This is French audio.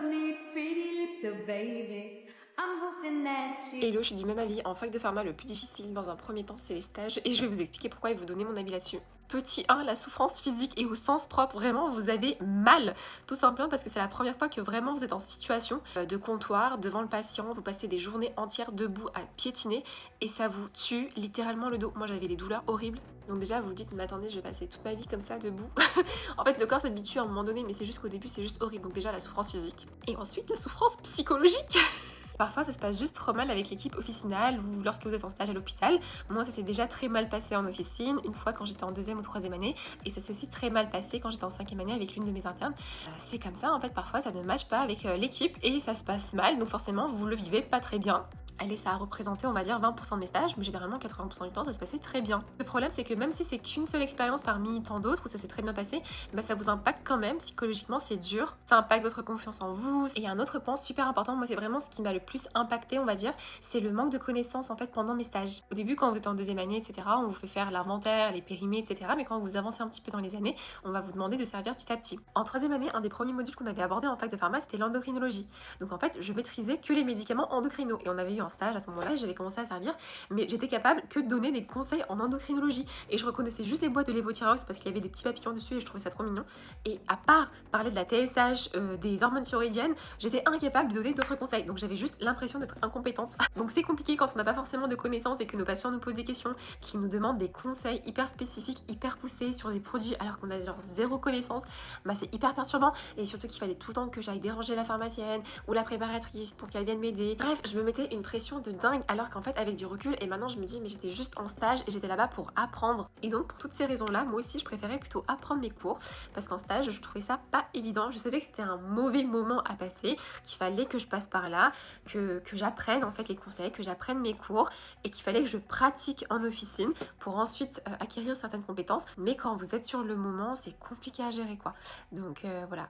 me, pretty little baby. I'm hoping that Hello, je suis du même avis. En fac de pharma, le plus difficile dans un premier temps, c'est les stages. Et je vais vous expliquer pourquoi et vous donner mon avis là-dessus. Petit 1, la souffrance physique et au sens propre, vraiment, vous avez mal. Tout simplement parce que c'est la première fois que vraiment vous êtes en situation de comptoir devant le patient. Vous passez des journées entières debout à piétiner et ça vous tue littéralement le dos. Moi, j'avais des douleurs horribles. Donc déjà, vous vous dites, mais attendez, je vais passer toute ma vie comme ça, debout. En fait, le corps s'habitue à un moment donné, mais c'est juste qu'au début, c'est juste horrible. Donc déjà, la souffrance physique. Et ensuite, la souffrance psychologique. Parfois, ça se passe juste trop mal avec l'équipe officinale ou lorsque vous êtes en stage à l'hôpital. Moi, ça s'est déjà très mal passé en officine, une fois quand j'étais en deuxième ou troisième année, et ça s'est aussi très mal passé quand j'étais en cinquième année avec l'une de mes internes. C'est comme ça, en fait, parfois, ça ne matche pas avec l'équipe et ça se passe mal, donc forcément, vous le vivez pas très bien. Allez, ça a représenté, on va dire, 20% de mes stages, mais généralement 80% du temps, ça se passait très bien. Le problème, c'est que même si c'est qu'une seule expérience parmi tant d'autres où ça s'est très bien passé, bah, ça vous impacte quand même, psychologiquement, c'est dur. Ça impacte votre confiance en vous. Et il y a un autre point super important, moi, c'est vraiment ce qui m'a le plus impacté, on va dire, c'est le manque de connaissances, en fait, pendant mes stages. Au début, quand vous êtes en deuxième année, etc., on vous fait faire l'inventaire, les périmés, etc., mais quand vous avancez un petit peu dans les années, on va vous demander de servir petit à petit. En troisième année, un des premiers modules qu'on avait abordé en fac de pharma, c'était l'endocrinologie. Donc, en fait, je maîtrisais que les médicaments endocrinos. Et on avait eu un stage à ce moment-là, j'avais commencé à servir, mais j'étais capable que de donner des conseils en endocrinologie. Et je reconnaissais juste les boîtes de lévothyrox parce qu'il y avait des petits papillons dessus et je trouvais ça trop mignon. Et à part parler de la TSH, des hormones thyroïdiennes, j'étais incapable de donner d'autres conseils. Donc j'avais juste l'impression d'être incompétente. Donc c'est compliqué quand on n'a pas forcément de connaissances et que nos patients nous posent des questions, qui nous demandent des conseils hyper spécifiques, hyper poussés sur des produits alors qu'on a genre zéro connaissance. Bah c'est hyper perturbant. Et surtout qu'il fallait tout le temps que j'aille déranger la pharmacienne ou la préparatrice pour qu'elle vienne m'aider. Bref, je me mettais une pression de dingue alors qu'en fait avec du recul et maintenant je me dis mais j'étais juste en stage et j'étais là-bas pour apprendre. Et donc pour toutes ces raisons-là, moi aussi je préférais plutôt apprendre mes cours parce qu'en stage je trouvais ça pas évident. Je savais que c'était un mauvais moment à passer, qu'il fallait que je passe par là, que j'apprenne en fait les conseils, que j'apprenne mes cours et qu'il fallait que je pratique en officine pour ensuite acquérir certaines compétences. Mais quand vous êtes sur le moment, c'est compliqué à gérer quoi. Donc voilà.